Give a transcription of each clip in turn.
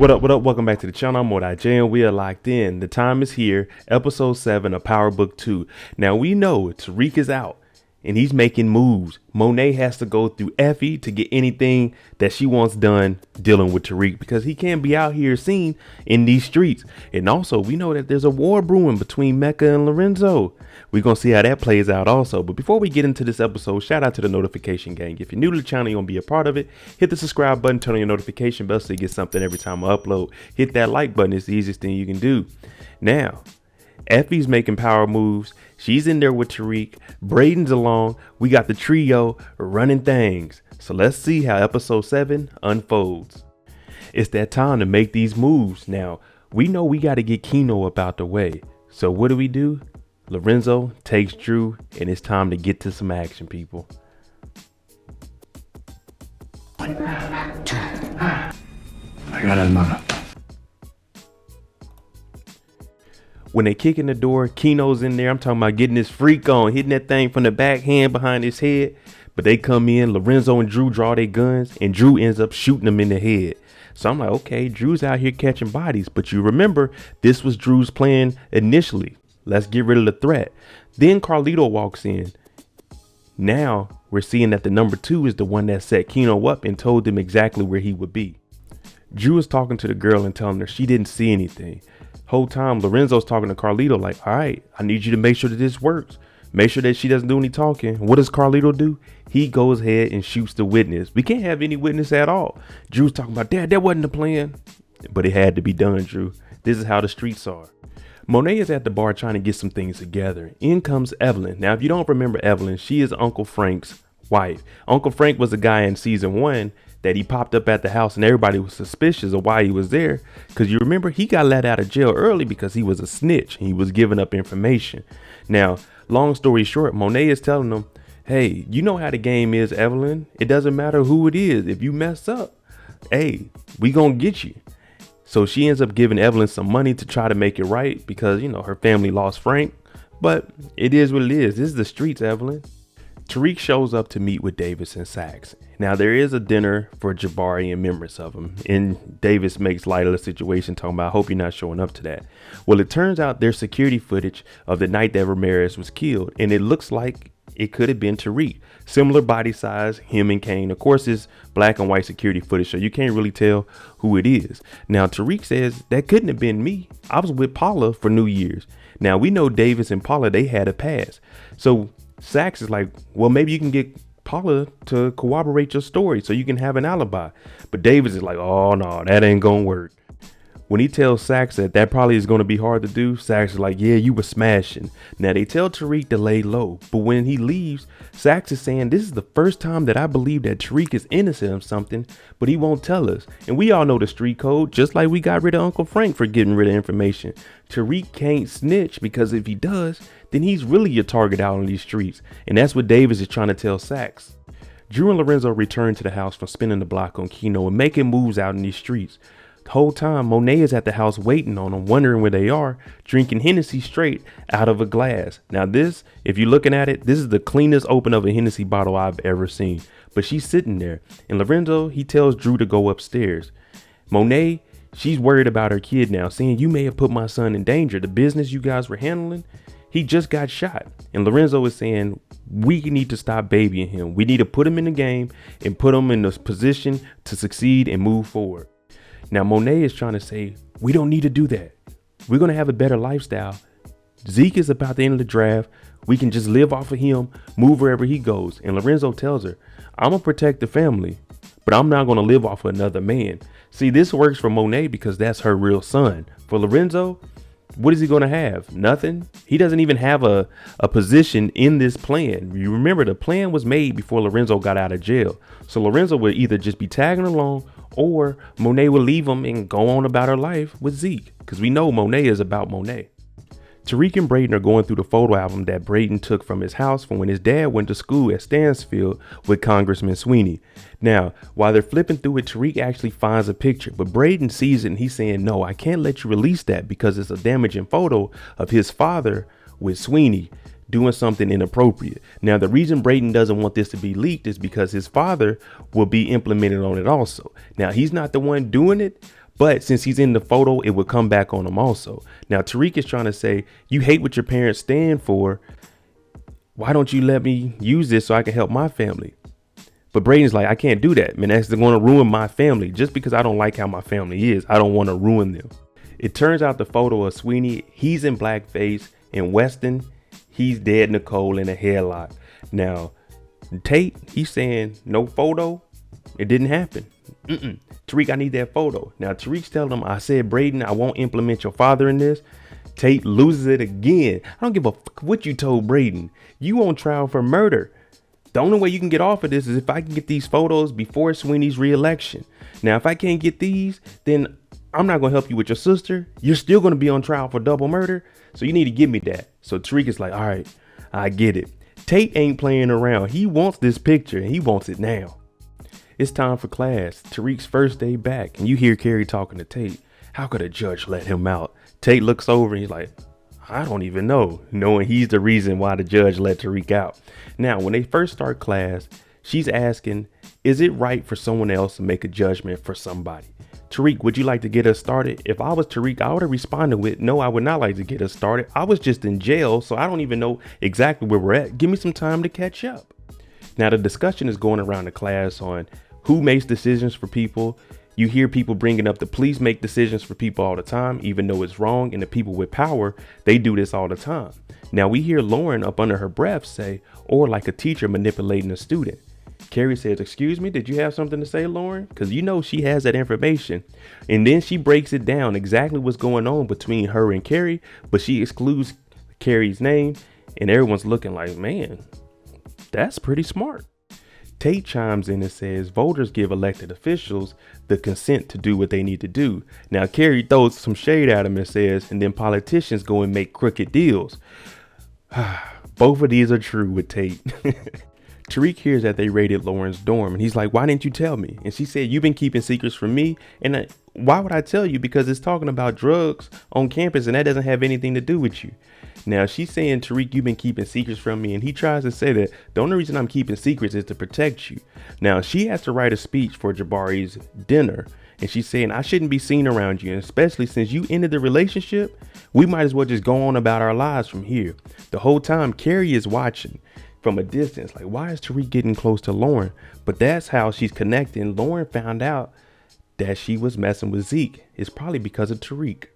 What up? Welcome back to the channel. I'm MoedotJ and we are locked in. The time is here. Episode 7 of Power Book 2. Now we know Tariq is out and he's making moves. Monet has to go through Effie to get anything that she wants done dealing with Tariq because he can't be out here seen in these streets. And also we know that there's a war brewing between Mecca and Lorenzo. We're going to see how that plays out also. But before we get into this episode, shout out to the notification gang. If you're new to the channel, you want to be a part of it, hit the subscribe button, turn on your notification bell so you get something every time I upload. Hit that like button. It's the easiest thing you can do. Now, Effie's making power moves. She's in there with Tariq. Brayden's along. We got the trio running things. So let's see how episode 7 unfolds. It's that time to make these moves. Now, we know we got to get Keno up out the way. So what do? Lorenzo takes Drew, and it's time to get to some action, people. 1, 2, I got it, mother. When they kick in the door, Keno's in there. I'm talking about getting his freak on, hitting that thing from the backhand behind his head. But they come in, Lorenzo and Drew draw their guns, and Drew ends up shooting them in the head. So I'm like, okay, Drew's out here catching bodies. But you remember, this was Drew's plan initially. Let's get rid of the threat. Then Carlito walks in. Now we're seeing that the number 2 is the one that set Keno up and told him exactly where he would be. Drew is talking to the girl and telling her she didn't see anything. Whole time Lorenzo's talking to Carlito like, all right, I need you to make sure that this works. Make sure that she doesn't do any talking. What does Carlito do? He goes ahead and shoots the witness. We can't have any witness at all. Drew's talking about, Dad, that wasn't the plan. But it had to be done, Drew. This is how the streets are. Monet is at the bar trying to get some things together. In comes Evelyn. Now, if you don't remember Evelyn, she is Uncle Frank's wife. Uncle Frank was a guy in season 1 that he popped up at the house and everybody was suspicious of why he was there. Because you remember, he got let out of jail early because he was a snitch. He was giving up information. Now, long story short, Monet is telling them, hey, you know how the game is, Evelyn. It doesn't matter who it is. If you mess up, hey, we gonna get you. So she ends up giving Evelyn some money to try to make it right because, you know, her family lost Frank. But it is what it is. This is the streets, Evelyn. Tariq shows up to meet with Davis and Saxe. Now, there is a dinner for Jabari in remembrance of him. And Davis makes light of the situation, talking about, I hope you're not showing up to that. Well, it turns out there's security footage of the night that Ramirez was killed. And it looks like it could have been Tariq. Similar body size, him and Kane. Of course, it's black and white security footage, so you can't really tell who it is. Now, Tariq says that couldn't have been me. I was with Paula for New Year's. Now, we know Davis and Paula, they had a past. So Saxe is like, well, maybe you can get Paula to corroborate your story so you can have an alibi. But Davis is like, oh, no, that ain't gonna work. When he tells Saxe that probably is going to be hard to do, Saxe is like, yeah, you were smashing. Now, they tell Tariq to lay low. But when he leaves, Saxe is saying, this is the first time that I believe that Tariq is innocent of something, but he won't tell us. And we all know the street code, just like we got rid of Uncle Frank for getting rid of information. Tariq can't snitch because if he does, then he's really your target out on these streets. And that's what Davis is trying to tell Saxe. Drew and Lorenzo return to the house from spinning the block on Keno and making moves out in these streets. The whole time, Monet is at the house waiting on them, wondering where they are, drinking Hennessy straight out of a glass. Now this, if you're looking at it, this is the cleanest open of a Hennessy bottle I've ever seen. But she's sitting there. And Lorenzo, he tells Drew to go upstairs. Monet, she's worried about her kid now, saying, you may have put my son in danger. The business you guys were handling, he just got shot. And Lorenzo is saying, we need to stop babying him. We need to put him in the game and put him in a position to succeed and move forward. Now, Monet is trying to say, we don't need to do that. We're going to have a better lifestyle. Zeke is about the end of the draft. We can just live off of him, move wherever he goes. And Lorenzo tells her, I'm going to protect the family, but I'm not going to live off of another man. See, this works for Monet because that's her real son. For Lorenzo, what is he going to have? Nothing. He doesn't even have a position in this plan. You remember, the plan was made before Lorenzo got out of jail. So Lorenzo would either just be tagging along or Monet will leave him and go on about her life with Zeke, because we know Monet is about Monet. Tariq and Brayden are going through the photo album that Brayden took from his house from when his dad went to school at Stansfield with Congressman Sweeney. Now, while they're flipping through it, Tariq actually finds a picture, but Brayden sees it and he's saying, no, I can't let you release that because it's a damaging photo of his father with Sweeney doing something inappropriate. Now, the reason Brayden doesn't want this to be leaked is because his father will be implemented on it also. Now, he's not the one doing it, But since he's in the photo, it would come back on him also. Now, Tariq is trying to say, you hate what your parents stand for. Why don't you let me use this so I can help my family? But Brayden's like, I can't do that, man. That's going to ruin my family. Just because I don't like how my family is, I don't want to ruin them. It turns out the photo of Sweeney, he's in blackface, and Weston, he's dead Nicole in a headlock. Now, Tate, he's saying no photo. It didn't happen. Tariq, I need that photo. Now, Tariq's telling him, I said, Brayden, I won't implement your father in this. Tate loses it again. I don't give a fuck what you told Brayden. You on trial for murder. The only way you can get off of this is if I can get these photos before Sweeney's re-election. Now, if I can't get these, then I'm not going to help you with your sister. You're still going to be on trial for double murder. So you need to give me that. So Tariq is like, all right, I get it. Tate ain't playing around. He wants this picture and he wants it now. It's time for class. Tariq's first day back. And you hear Carrie talking to Tate. How could a judge let him out? Tate looks over and he's like, I don't even know, knowing he's the reason why the judge let Tariq out. Now, when they first start class, she's asking, is it right for someone else to make a judgment for somebody? Tariq, would you like to get us started? If I was Tariq, I would have responded with, no, I would not like to get us started. I was just in jail, so I don't even know exactly where we're at. Give me some time to catch up. Now, the discussion is going around the class on who makes decisions for people. You hear people bringing up the police make decisions for people all the time, even though it's wrong. And the people with power, they do this all the time. Now we hear Lauren up under her breath say, or like a teacher manipulating a student. Carrie says, excuse me, did you have something to say, Lauren? Because you know she has that information. And then she breaks it down exactly what's going on between her and Carrie, but she excludes Carrie's name. And everyone's looking like, man, that's pretty smart. Tate chimes in and says voters give elected officials the consent to do what they need to do. Now, Carrie throws some shade at him and says, and then politicians go and make crooked deals. Both of these are true with Tate. Tariq hears that they raided Lauren's dorm and he's like, why didn't you tell me? And she said, you've been keeping secrets from me. And why would I tell you? Because it's talking about drugs on campus and that doesn't have anything to do with you. Now she's saying, Tariq, you've been keeping secrets from me. And he tries to say that the only reason I'm keeping secrets is to protect you. Now she has to write a speech for Jabari's dinner. And she's saying, I shouldn't be seen around you. And especially since you ended the relationship, we might as well just go on about our lives from here. The whole time Carrie is watching from a distance. Like, why is Tariq getting close to Lauren? But that's how she's connecting. Lauren found out that she was messing with Zeke. It's probably because of Tariq.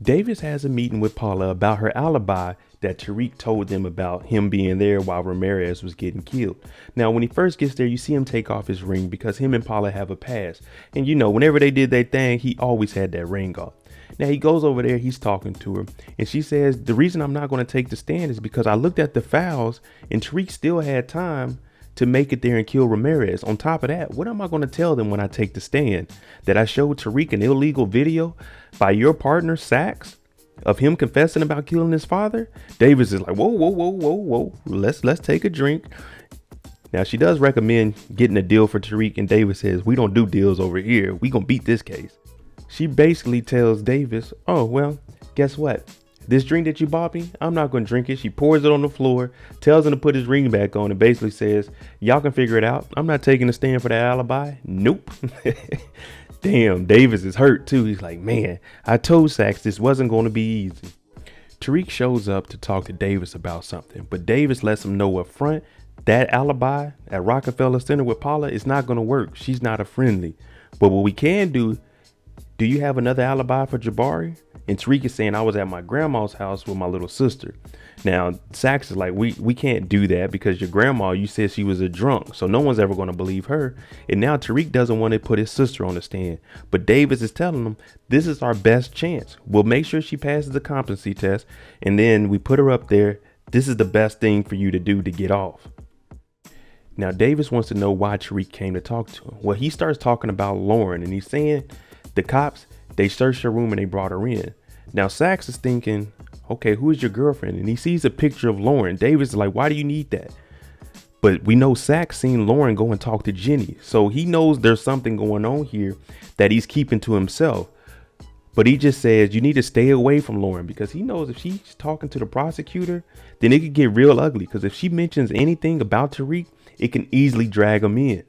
Davis has a meeting with Paula about her alibi that Tariq told them about him being there while Ramirez was getting killed. Now, when he first gets there, you see him take off his ring because him and Paula have a past. And you know, whenever they did their thing, he always had that ring off. Now he goes over there, he's talking to her, and she says, the reason I'm not going to take the stand is because I looked at the files and Tariq still had time to make it there and kill Ramirez. On top of that, what am I going to tell them when I take the stand? That I showed Tariq an illegal video by your partner, Sachs, of him confessing about killing his father? Davis is like, whoa. Let's take a drink. Now, she does recommend getting a deal for Tariq, and Davis says, we don't do deals over here. We gonna beat this case. She basically tells Davis, oh, well, guess what? This drink that you bought me, I'm not going to drink it. She pours it on the floor, tells him to put his ring back on, and basically says, y'all can figure it out. I'm not taking a stand for that alibi. Nope. Damn, Davis is hurt too. He's like, man, I told Sachs this wasn't going to be easy. Tariq shows up to talk to Davis about something, but Davis lets him know up front that alibi at Rockefeller Center with Paula is not going to work. She's not a friendly. But what we can do you have another alibi for Jabari? And Tariq is saying, I was at my grandma's house with my little sister. Now, Sachs is like, we can't do that because your grandma, you said she was a drunk. So no one's ever going to believe her. And now Tariq doesn't want to put his sister on the stand. But Davis is telling him, this is our best chance. We'll make sure she passes the competency test. And then we put her up there. This is the best thing for you to do to get off. Now, Davis wants to know why Tariq came to talk to him. Well, he starts talking about Lauren and he's saying the cops, they searched her room and they brought her in. Now, Sachs is thinking, okay, who is your girlfriend? And he sees a picture of Lauren. Davis is like, why do you need that? But we know Sachs seen Lauren go and talk to Jenny. So he knows there's something going on here that he's keeping to himself. But he just says you need to stay away from Lauren because he knows if she's talking to the prosecutor, then it could get real ugly. Because if she mentions anything about Tariq, it can easily drag him in.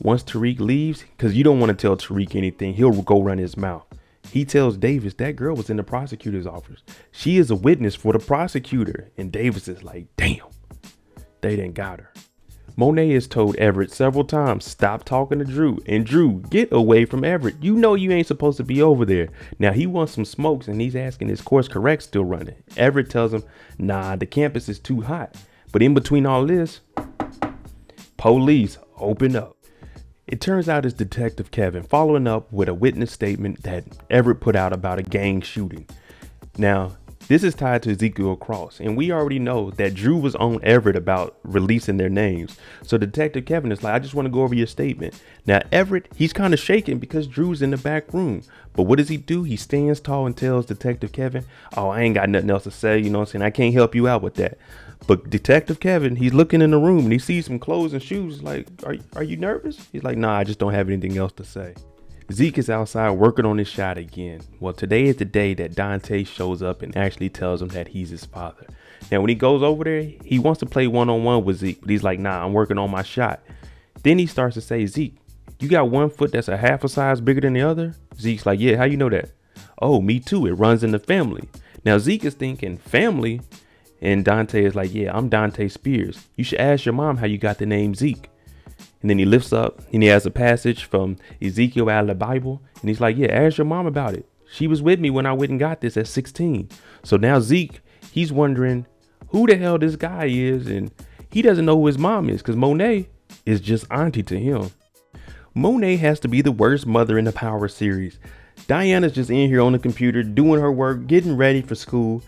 Once Tariq leaves, because you don't want to tell Tariq anything, he'll go run his mouth. He tells Davis that girl was in the prosecutor's office. She is a witness for the prosecutor. And Davis is like, damn, they didn't got her. Monet has told Everett several times, stop talking to Drew. And Drew, get away from Everett. You know you ain't supposed to be over there. Now he wants some smokes and he's asking his course correct still running. Everett tells him, nah, the campus is too hot. But in between all this, police open up. It turns out it's Detective Kevin following up with a witness statement that Everett put out about a gang shooting. Now, this is tied to Ezekiel Cross, and we already know that Drew was on Everett about releasing their names. So Detective Kevin is like, I just want to go over your statement. Now, Everett, he's kind of shaking because Drew's in the back room. But what does he do? He stands tall and tells Detective Kevin, oh, I ain't got nothing else to say. You know what I'm saying? I can't help you out with that. But Detective Kevin, he's looking in the room and he sees some clothes and shoes. Like, are you nervous? He's like, nah, I just don't have anything else to say. Zeke is outside working on his shot again. Well, today is the day that Dante shows up and actually tells him that he's his father. Now, when he goes over there, he wants to play one-on-one with Zeke, but he's like, nah, I'm working on my shot. Then he starts to say, Zeke, you got one foot that's a half a size bigger than the other? Zeke's like, yeah, how you know that? Oh, me too. It runs in the family. Now, Zeke is thinking family. And Dante is like, yeah, I'm Dante Spears. You should ask your mom how you got the name Zeke. And then he lifts up and he has a passage from Ezekiel out of the Bible. And he's like, yeah, ask your mom about it. She was with me when I went and got this at 16. So now Zeke, he's wondering who the hell this guy is. And he doesn't know who his mom is because Monet is just auntie to him. Monet has to be the worst mother in the Power series. Diana's just in here on the computer doing her work, getting ready for school.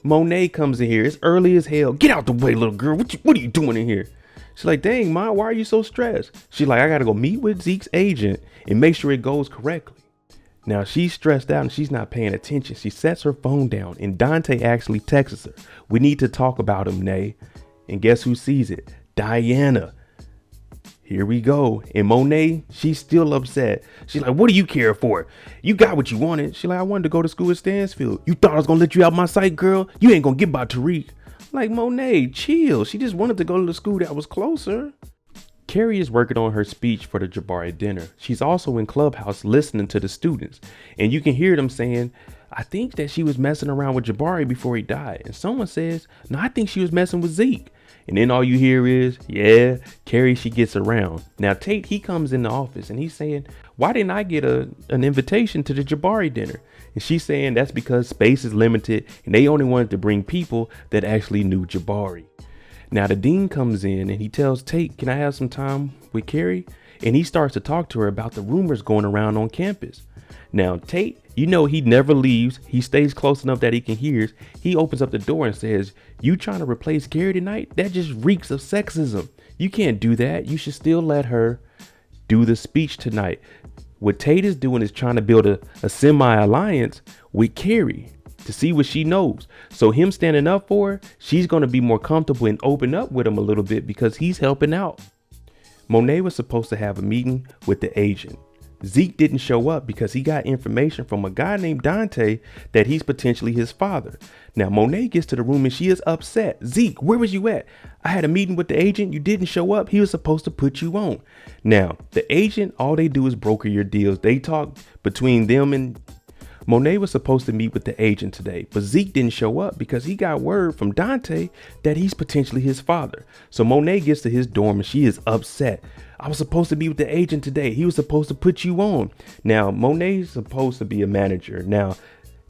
Monet comes in here. It's early as hell. Get out the way, little girl. What are you doing in here? She's like, dang, Ma, why are you so stressed? She's like, I got to go meet with Zeke's agent and make sure it goes correctly. Now, she's stressed out and she's not paying attention. She sets her phone down and Dante actually texts her. We need to talk about him, Nay. And guess who sees it? Diana. Here we go. And Monet, she's still upset. She's like, what do you care for? You got what you wanted. She's like, I wanted to go to school at Stansfield. You thought I was going to let you out my sight, girl? You ain't going to get by Tariq. Like, Monet, chill. She just wanted to go to the school that was closer. Carrie is working on her speech for the Jabari dinner. She's also in Clubhouse listening to the students. And you can hear them saying, I think that she was messing around with Jabari before he died. And someone says, no, I think she was messing with Zeke. And then all you hear is, yeah, Carrie, she gets around. Now, Tate, he comes in the office and he's saying, why didn't I get an invitation to the Jabari dinner? And she's saying that's because space is limited and they only wanted to bring people that actually knew Jabari. Now, the dean comes in and he tells Tate, can I have some time with Carrie? And he starts to talk to her about the rumors going around on campus. Now, Tate, you know, he never leaves. He stays close enough that he can hear. He opens up the door and says, you trying to replace Carrie tonight? That just reeks of sexism. You can't do that. You should still let her do the speech tonight. What Tate is doing is trying to build a semi-alliance with Carrie to see what she knows. So him standing up for her, she's going to be more comfortable and open up with him a little bit because he's helping out. Monet was supposed to have a meeting with the agent. Zeke didn't show up because he got information from a guy named Dante that he's potentially his father. Now, Monet gets to the room and she is upset. Zeke, where was you at? I had a meeting with the agent. You didn't show up. He was supposed to put you on. Now, the agent, all they do is broker your deals. They talk between them and Monet was supposed to meet with the agent today, but Zeke didn't show up because he got word from Dante that he's potentially his father. So Monet gets to his dorm and she is upset. I was supposed to meet with the agent today. He was supposed to put you on. Now, Monet's supposed to be a manager. Now,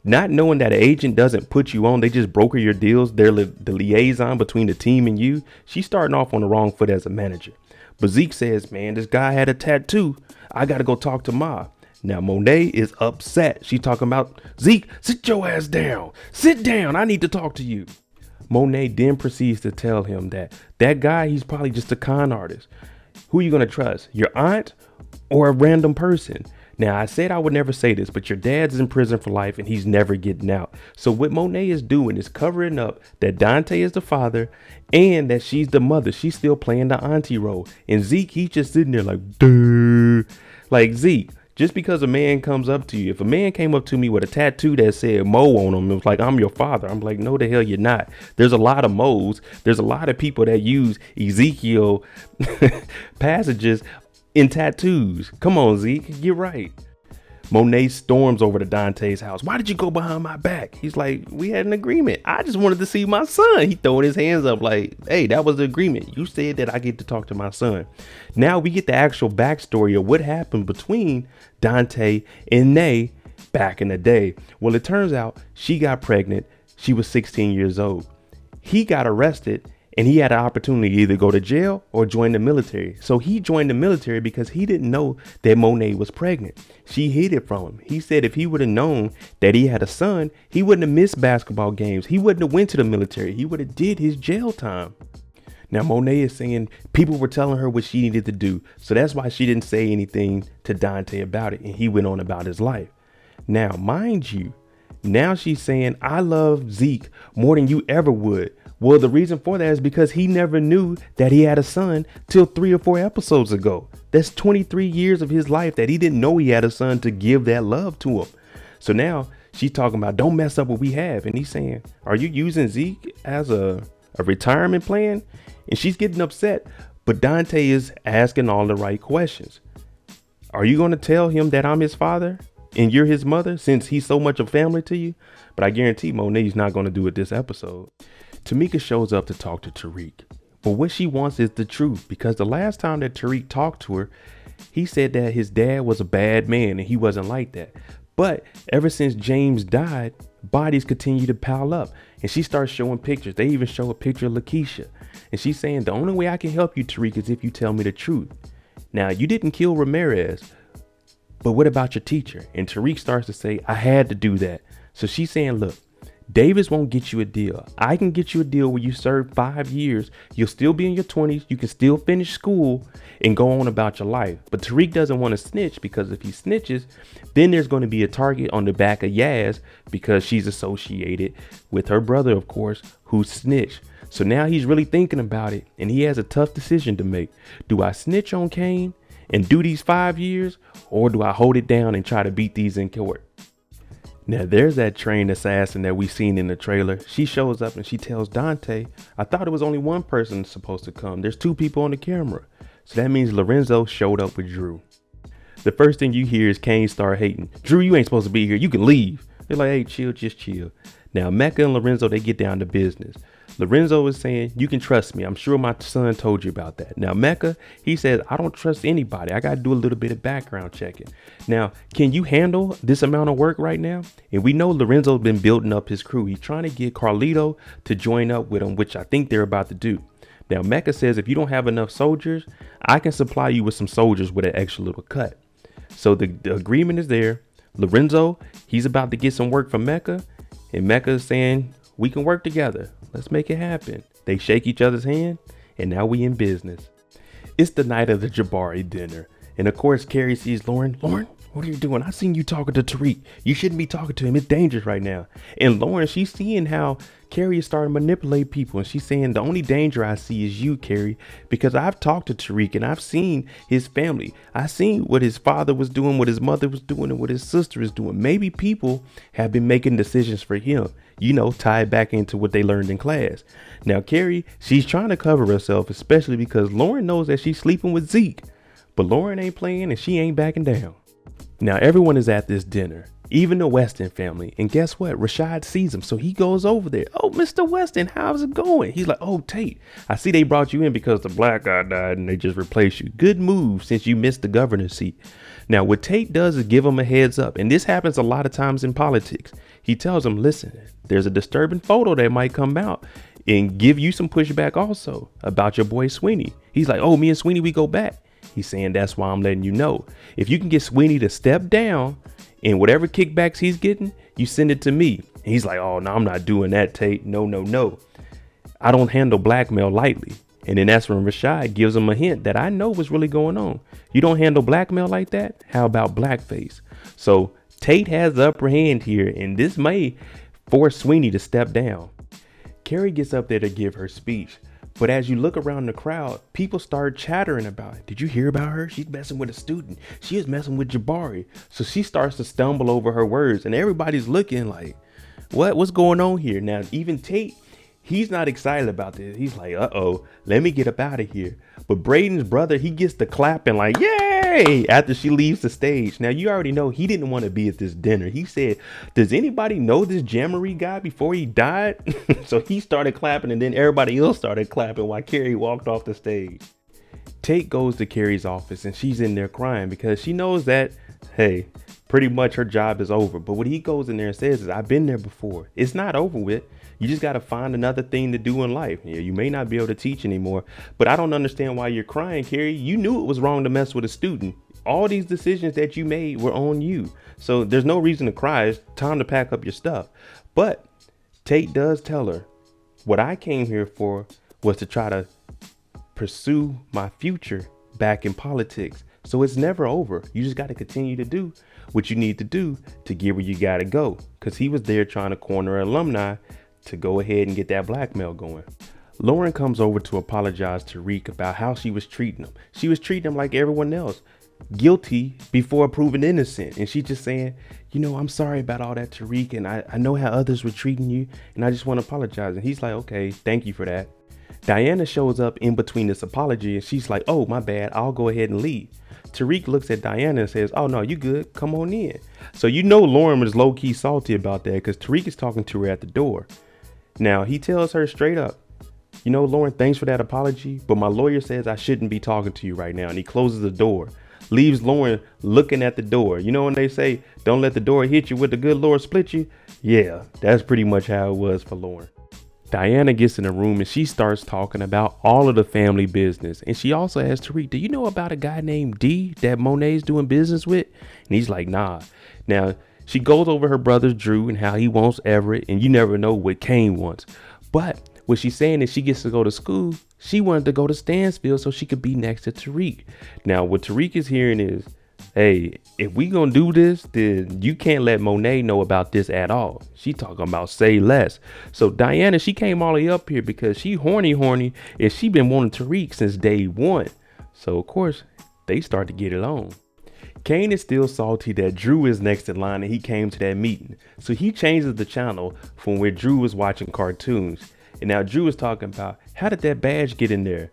not knowing that an agent doesn't put you on, they just broker your deals. They're the liaison between the team and you. She's starting off on the wrong foot as a manager. But Zeke says, man, this guy had a tattoo. I got to go talk to Ma. Now, Monet is upset. She's talking about, Zeke, sit your ass down. Sit down. I need to talk to you. Monet then proceeds to tell him that guy, he's probably just a con artist. Who are you going to trust? Your aunt or a random person? Now, I said I would never say this, but your dad's in prison for life and he's never getting out. So what Monet is doing is covering up that Dante is the father and that she's the mother. She's still playing the auntie role. And Zeke, he's just sitting there like, duh. Like, Zeke, just because a man comes up to you, if a man came up to me with a tattoo that said Mo on him, it was like, I'm your father. I'm like, no, the hell you're not. There's a lot of Mo's. There's a lot of people that use Ezekiel passages in tattoos. Come on, Zeke, get right. Monet storms over to Dante's house. Why did you go behind my back? He's like, we had an agreement. I just wanted to see my son. He throwing his hands up like, hey, that was the agreement. You said that I get to talk to my son. Now we get the actual backstory of what happened between Dante and Nay back in the day. Well, it turns out she got pregnant. She was 16 years old. He got arrested and he had an opportunity to either go to jail or join the military. So he joined the military because he didn't know that Monet was pregnant. She hid it from him. He said if he would have known that he had a son, he wouldn't have missed basketball games. He wouldn't have went to the military. He would have did his jail time. Now, Monet is saying people were telling her what she needed to do. So that's why she didn't say anything to Dante about it. And he went on about his life. Now, mind you, now she's saying, I love Zeke more than you ever would. Well, the reason for that is because he never knew that he had a son till 3 or 4 episodes ago. That's 23 years of his life that he didn't know he had a son to give that love to him. So now she's talking about don't mess up what we have. And he's saying, are you using Zeke as a retirement plan? And she's getting upset. But Dante is asking all the right questions. Are you going to tell him that I'm his father and you're his mother since he's so much a family to you? But I guarantee Monet's not going to do it this episode. Tamika shows up to talk to Tariq, but what she wants is the truth, because the last time that Tariq talked to her, he said that his dad was a bad man and he wasn't like that. But ever since James died, bodies continue to pile up and she starts showing pictures. They even show a picture of Lakeisha and she's saying the only way I can help you, Tariq, is if you tell me the truth. Now, you didn't kill Ramirez, but what about your teacher? And Tariq starts to say, I had to do that. So she's saying, look, Davis won't get you a deal. I can get you a deal where you serve 5 years. You'll still be in your 20s. You can still finish school and go on about your life. But Tariq doesn't want to snitch because if he snitches, then there's going to be a target on the back of Yaz because she's associated with her brother, of course, who snitched. So now he's really thinking about it and he has a tough decision to make. Do I snitch on Kane and do these 5 years, or do I hold it down and try to beat these in court? Now, there's that trained assassin that we seen in the trailer. She shows up and she tells Dante, I thought it was only one person supposed to come. There's 2 people on the camera. So that means Lorenzo showed up with Drew. The first thing you hear is Kane start hating. Drew, you ain't supposed to be here. You can leave. They're like, hey, chill, just chill. Now, Mecca and Lorenzo, they get down to business. Lorenzo is saying, you can trust me. I'm sure my son told you about that. Now, Mecca, he says, I don't trust anybody. I got to do a little bit of background checking. Now, can you handle this amount of work right now? And we know Lorenzo's been building up his crew. He's trying to get Carlito to join up with him, which I think they're about to do. Now, Mecca says, if you don't have enough soldiers, I can supply you with some soldiers with an extra little cut. So the agreement is there. Lorenzo, he's about to get some work from Mecca. And Mecca is saying, we can work together. Let's make it happen. They shake each other's hand, and now we in business. It's the night of the Jabari dinner. And of course, Carrie sees Lauren. Lauren, what are you doing? I seen you talking to Tariq. You shouldn't be talking to him. It's dangerous right now. And Lauren, she's seeing how Carrie is starting to manipulate people. And she's saying, the only danger I see is you, Carrie, because I've talked to Tariq and I've seen his family. I've seen what his father was doing, what his mother was doing, and what his sister is doing. Maybe people have been making decisions for him, you know, tie it back into what they learned in class. Now, Carrie, she's trying to cover herself, especially because Lauren knows that she's sleeping with Zeke. But Lauren ain't playing and she ain't backing down. Now, everyone is at this dinner, even the Weston family. And guess what? Rashad sees him. So he goes over there. Oh, Mr. Weston, how's it going? He's like, oh, Tate, I see they brought you in because the black guy died and they just replaced you. Good move since you missed the governor's seat. Now, what Tate does is give him a heads up. And this happens a lot of times in politics. He tells him, listen, there's a disturbing photo that might come out and give you some pushback also about your boy Sweeney. He's like, oh, me and Sweeney, we go back. He's saying, that's why I'm letting you know. If you can get Sweeney to step down and whatever kickbacks he's getting, you send it to me. And he's like, oh, no, I'm not doing that, Tate. No, no, no. I don't handle blackmail lightly. And then that's when Rashad gives him a hint that I know what's really going on. You don't handle blackmail like that? How about blackface? So Tate has the upper hand here, and this may force Sweeney to step down. Carrie gets up there to give her speech. But as you look around the crowd, people start chattering about it. Did you hear about her? She's messing with a student. She is messing with Jabari. So she starts to stumble over her words and everybody's looking like, what's going on here? Now, even Tate, he's not excited about this. He's like, uh-oh, let me get up out of here. But Brayden's brother, he gets the clapping like, yeah. Hey, after she leaves the stage. Now, you already know he didn't want to be at this dinner. He said, does anybody know this Jabari guy before he died? So he started clapping, and then everybody else started clapping while Carrie walked off the stage. Tate goes to Carrie's office, and she's in there crying because she knows that, hey, pretty much her job is over. But what he goes in there and says is, I've been there before. It's not over with. You just got to find another thing to do in life. Yeah, you may not be able to teach anymore, but I don't understand why you're crying, Carrie. You knew it was wrong to mess with a student. All these decisions that you made were on you. So there's no reason to cry. It's time to pack up your stuff. But Tate does tell her, what I came here for was to try to pursue my future back in politics. So it's never over. You just got to continue to do what you need to do to get where you got to go. Because he was there trying to corner alumni to go ahead and get that blackmail going. Lauren comes over to apologize to Tariq about how she was treating him. She was treating him like everyone else, guilty before proven innocent. And she's just saying, you know, I'm sorry about all that, Tariq, and I know how others were treating you, and I just want to apologize. And he's like, okay, thank you for that. Diana shows up in between this apology, and she's like, oh, my bad, I'll go ahead and leave. Tariq looks at Diana and says, oh, no, you good, come on in. So you know Lauren was low-key salty about that because Tariq is talking to her at the door. Now, he tells her straight up, you know, Lauren, thanks for that apology, but my lawyer says I shouldn't be talking to you right now. And he closes the door, leaves Lauren looking at the door. You know when they say, don't let the door hit you with the good Lord split you? Yeah, that's pretty much how it was for Lauren. Diana gets in the room and she starts talking about all of the family business. And she also asks Tariq, do you know about a guy named D that Monet's doing business with? And he's like, nah. Now, she goes over her brother Drew and how he wants Everett, and you never know what Kane wants. But what she's saying is she gets to go to school. She wanted to go to Stansfield so she could be next to Tariq. Now, what Tariq is hearing is, hey, if we gonna do this, then you can't let Monet know about this at all. She talking about say less. So Diana, she came all the way up here because she horny, and she been wanting Tariq since day one. So of course, they start to get it on. Kane is still salty that Drew is next in line and he came to that meeting. So he changes the channel from where Drew was watching cartoons. And now Drew is talking about, how did that badge get in there?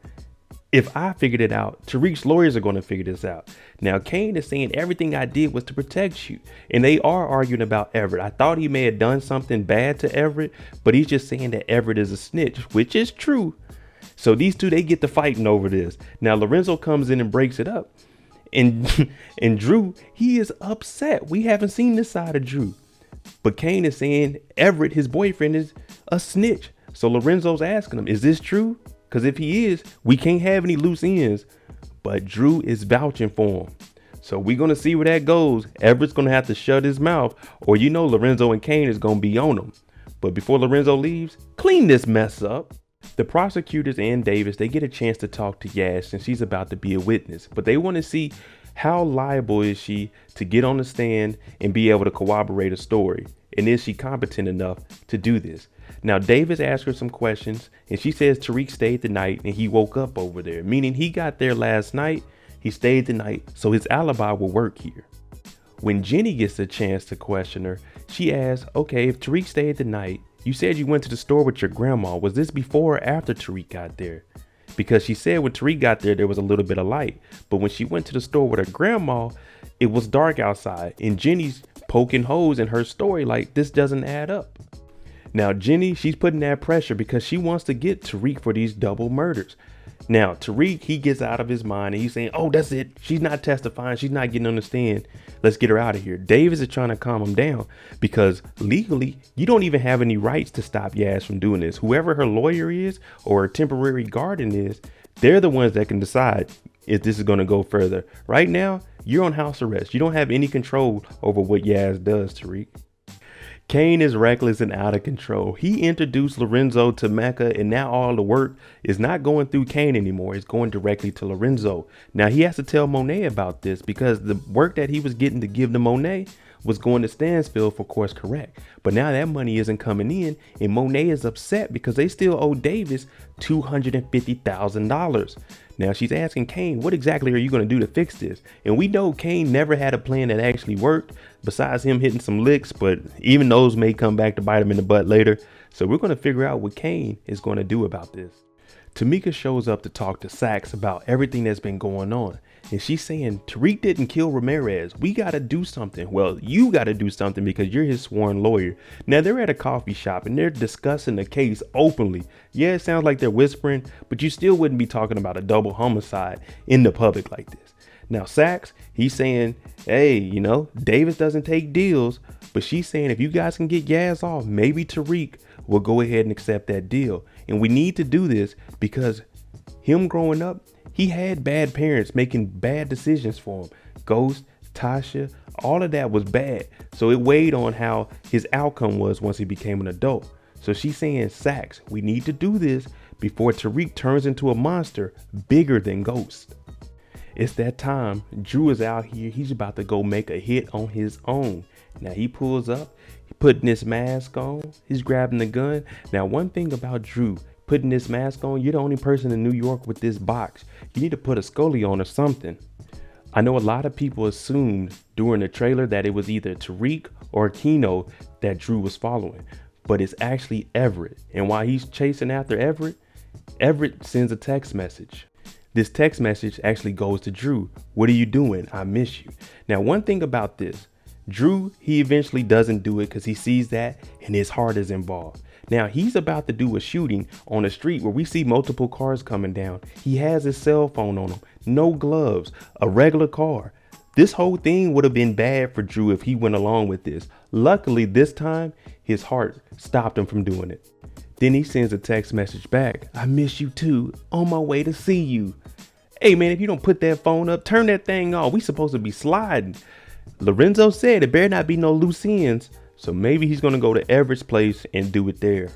If I figured it out, Tariq's lawyers are going to figure this out. Now, Kane is saying everything I did was to protect you. And they are arguing about Everett. I thought he may have done something bad to Everett, but he's just saying that Everett is a snitch, which is true. So these two, they get to fighting over this. Now, Lorenzo comes in and breaks it up. And Drew, he is upset. We haven't seen this side of Drew. But Kane is saying Everett, his boyfriend, is a snitch. So Lorenzo's asking him, is this true? Because if he is, we can't have any loose ends. But Drew is vouching for him. So we're going to see where that goes. Everett's going to have to shut his mouth, or you know Lorenzo and Kane is going to be on him. But before Lorenzo leaves, clean this mess up. The prosecutors and Davis, they get a chance to talk to Yash and she's about to be a witness. But they want to see how liable is she to get on the stand and be able to corroborate a story. And is she competent enough to do this? Now, Davis asked her some questions and she says Tariq stayed the night and he woke up over there, meaning he got there last night. He stayed the night, so his alibi will work here. When Jenny gets a chance to question her, she asks, okay, if Tariq stayed the night, you said you went to the store with your grandma. Was this before or after Tariq got there? Because she said when Tariq got there was a little bit of light. But when she went to the store with her grandma, it was dark outside. And Jenny's poking holes in her story like this doesn't add up. Now, Jenny, she's putting that pressure because she wants to get Tariq for these double murders. Now, Tariq, he gets out of his mind and he's saying, oh, that's it. She's not testifying. She's not getting on the stand. Let's get her out of here. Davis is trying to calm him down because legally, you don't even have any rights to stop Yaz from doing this. Whoever her lawyer is or her temporary guardian is, they're the ones that can decide if this is going to go further. Right now, you're on house arrest. You don't have any control over what Yaz does, Tariq. Kane is reckless and out of control. He introduced Lorenzo to Mecca, and now all the work is not going through Kane anymore. It's going directly to Lorenzo. Now he has to tell Monet about this because the work that he was getting to give to Monet was going to Stansfield for course correct. But now that money isn't coming in, and Monet is upset because they still owe Davis $250,000. Now she's asking Kane, what exactly are you going to do to fix this? And we know Kane never had a plan that actually worked besides him hitting some licks, but even those may come back to bite him in the butt later. So we're going to figure out what Kane is going to do about this. Tamika shows up to talk to Saxe about everything that's been going on. And she's saying, Tariq didn't kill Ramirez. We got to do something. Well, you got to do something because you're his sworn lawyer. Now, they're at a coffee shop and they're discussing the case openly. Yeah, it sounds like they're whispering, but you still wouldn't be talking about a double homicide in the public like this. Now, Saxe, he's saying, hey, Davis doesn't take deals. But she's saying if you guys can get Yaz off, maybe Tariq will go ahead and accept that deal. And we need to do this because him growing up, he had bad parents making bad decisions for him. Ghost, Tasha, all of that was bad. So it weighed on how his outcome was once he became an adult. So she's saying, Saxe, we need to do this before Tariq turns into a monster bigger than Ghost. It's that time. Drew is out here. He's about to go make a hit on his own. Now he pulls up, putting his mask on. He's grabbing the gun. Now, one thing about Drew, putting this mask on, you're the only person in New York with this box. You need to put a Scully on or something. I know a lot of people assumed during the trailer that it was either Tariq or Keno that Drew was following, but it's actually Everett. And while he's chasing after Everett, Everett sends a text message. This text message actually goes to Drew. What are you doing? I miss you. Now, one thing about this, Drew, he eventually doesn't do it because he sees that and his heart is involved. Now, he's about to do a shooting on a street where we see multiple cars coming down. He has his cell phone on him, no gloves, a regular car. This whole thing would have been bad for Drew if he went along with this. Luckily, this time, his heart stopped him from doing it. Then he sends a text message back. I miss you too. On my way to see you. Hey, man, if you don't put that phone up, turn that thing off. We supposed to be sliding. Lorenzo said it better not be no loose ends. So maybe he's going to go to Everett's place and do it there.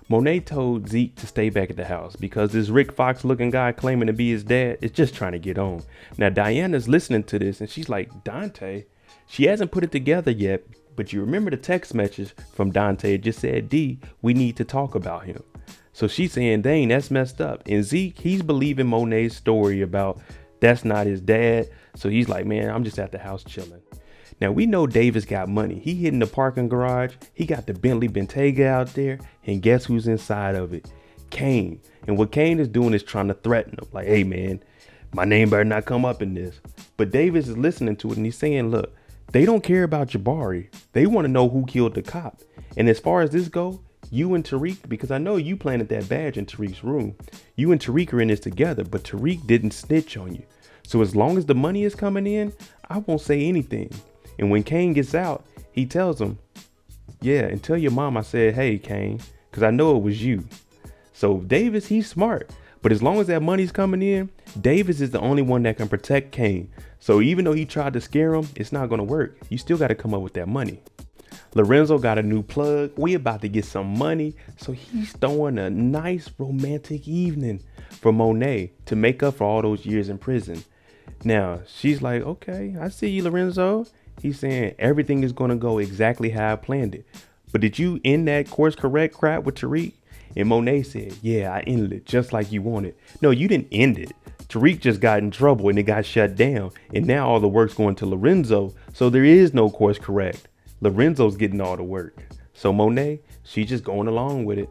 Monet told Zeke to stay back at the house because this Rick Fox looking guy claiming to be his dad is just trying to get on. Now, Diana's listening to this and she's like, Dante? She hasn't put it together yet, but you remember the text message from Dante. It just said, D, we need to talk about him. So she's saying, dang, that's messed up. And Zeke, he's believing Monet's story about that's not his dad. So he's like, man, I'm just at the house chilling. Now, we know Davis got money. He hid in the parking garage. He got the Bentley Bentayga out there. And guess who's inside of it? Kane. And what Kane is doing is trying to threaten him. Like, hey, man, my name better not come up in this. But Davis is listening to it and he's saying, look, they don't care about Jabari. They want to know who killed the cop. And as far as this go, you and Tariq, because I know you planted that badge in Tariq's room. You and Tariq are in this together, but Tariq didn't snitch on you. So as long as the money is coming in, I won't say anything. And when Kane gets out, he tells him, yeah, and tell your mom I said, hey, Kane, because I know it was you. So Davis, he's smart. But as long as that money's coming in, Davis is the only one that can protect Kane. So even though he tried to scare him, it's not going to work. You still got to come up with that money. Lorenzo got a new plug. We about to get some money. So he's throwing a nice romantic evening for Monet to make up for all those years in prison. Now, she's like, okay, I see you, Lorenzo. He's saying everything is going to go exactly how I planned it. But did you end that course correct crap with Tariq? And Monet said, yeah, I ended it just like you wanted. No, you didn't end it. Tariq just got in trouble and it got shut down. And now all the work's going to Lorenzo. So there is no course correct. Lorenzo's getting all the work. So Monet, she's just going along with it.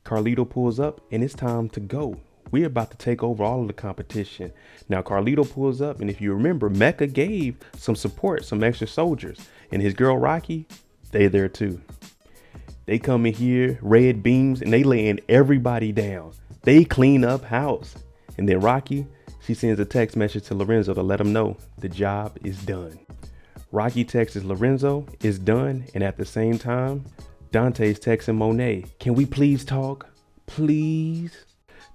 Carlito pulls up and it's time to go. We're about to take over all of the competition. Now, Carlito pulls up, and if you remember, Mecca gave some support, some extra soldiers. And his girl, Rocky, they there too. They come in here, red beams, and they laying everybody down. They clean up house. And then Rocky, she sends a text message to Lorenzo to let him know the job is done. Rocky texts Lorenzo, it's done. And at the same time, Dante's texting Monet, can we please talk? Please?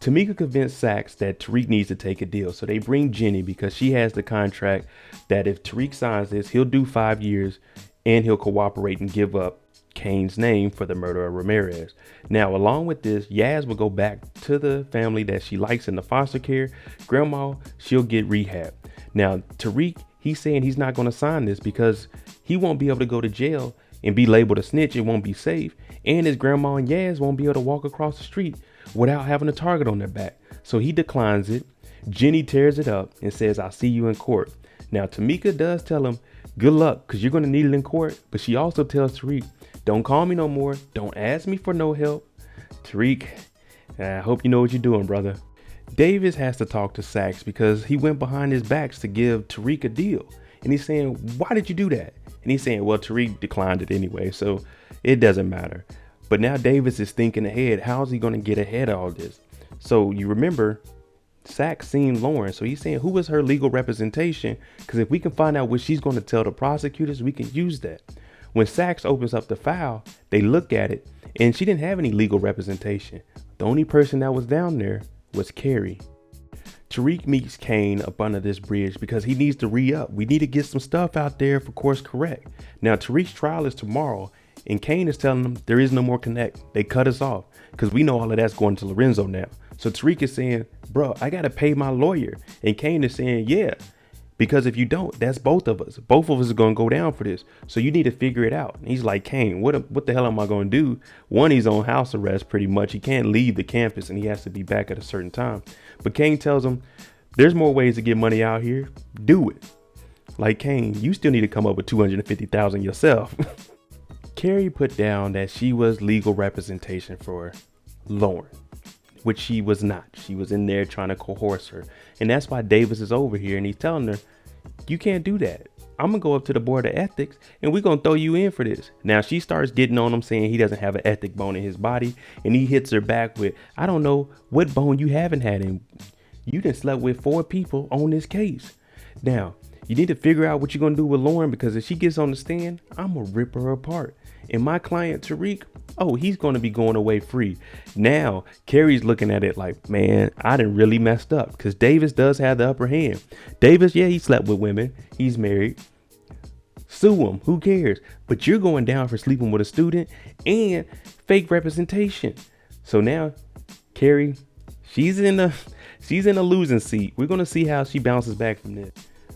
Tamika convinced Saxe that Tariq needs to take a deal. So they bring Jenny because she has the contract that if Tariq signs this, he'll do 5 years and he'll cooperate and give up Kane's name for the murder of Ramirez. Now, along with this, Yaz will go back to the family that she likes in the foster care. Grandma, she'll get rehab. Now, Tariq, he's saying he's not going to sign this because he won't be able to go to jail and be labeled a snitch. It won't be safe. And his grandma and Yaz won't be able to walk across the street without having a target on their back. So he declines it. Jenny tears it up and says, I'll see you in court. Now, Tamika does tell him, good luck, because you're going to need it in court. But she also tells Tariq, don't call me no more. Don't ask me for no help. Tariq, I hope you know what you're doing, brother. Davis has to talk to Saxe because he went behind his backs to give Tariq a deal. And he's saying, why did you do that? And he's saying, well, Tariq declined it anyway, so it doesn't matter. But now Davis is thinking ahead. How's he going to get ahead of all this? So you remember, Saxe seen Lauren. So he's saying, who is her legal representation? Because if we can find out what she's going to tell the prosecutors, we can use that. When Saxe opens up the file, they look at it, and she didn't have any legal representation. The only person that was down there was Carrie. Tariq meets Kane up under this bridge because he needs to re-up. We need to get some stuff out there for course correct. Now Tariq's trial is tomorrow, and Kane is telling them there is no more connect. They cut us off because we know all of that's going to Lorenzo now. So Tariq is saying, bro, I got to pay my lawyer. And Kane is saying, yeah, because if you don't, that's both of us. Both of us are going to go down for this. So you need to figure it out. And he's like, Kane, what the hell am I going to do? One, he's on house arrest pretty much. He can't leave the campus and he has to be back at a certain time. But Kane tells him, there's more ways to get money out here. Do it. Like, Kane, you still need to come up with $250,000 yourself. Carrie put down that she was legal representation for Lauren, which she was not. She was in there trying to coerce her. And that's why Davis is over here and he's telling her, you can't do that. I'm going to go up to the board of ethics and we're going to throw you in for this. Now she starts getting on him saying he doesn't have an ethic bone in his body. And he hits her back with, I don't know what bone you haven't had in. You done slept with 4 people on this case. Now, you need to figure out what you're going to do with Lauren, because if she gets on the stand, I'm going to rip her apart. And my client, Tariq, oh, he's going to be going away free. Now, Carrie's looking at it like, man, I done really messed up, because Davis does have the upper hand. Davis, yeah, he slept with women. He's married. Sue him. Who cares? But you're going down for sleeping with a student and fake representation. So now, Carrie, she's in a losing seat. We're going to see how she bounces back from this.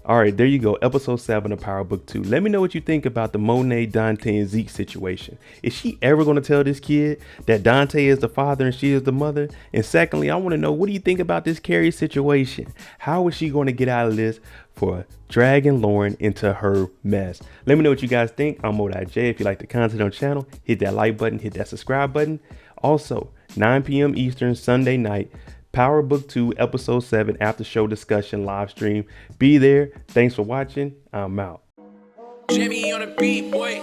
All right, there you go. Episode 7 of Power Book 2. Let me know what you think about the Monet, Dante, and Zeke situation. Is she ever going to tell this kid that Dante is the father and she is the mother? And secondly, I want to know, what do you think about this Carrie situation? How is she going to get out of this for dragging Lauren into her mess? Let me know what you guys think. I'm MoedotJ. If you like the content on the channel, hit that like button, hit that subscribe button. Also, 9 p.m. Eastern, Sunday night, Power Book 2, Episode 7, after show discussion live stream. Be there. Thanks for watching. I'm out. Jimmy on a beat, boy.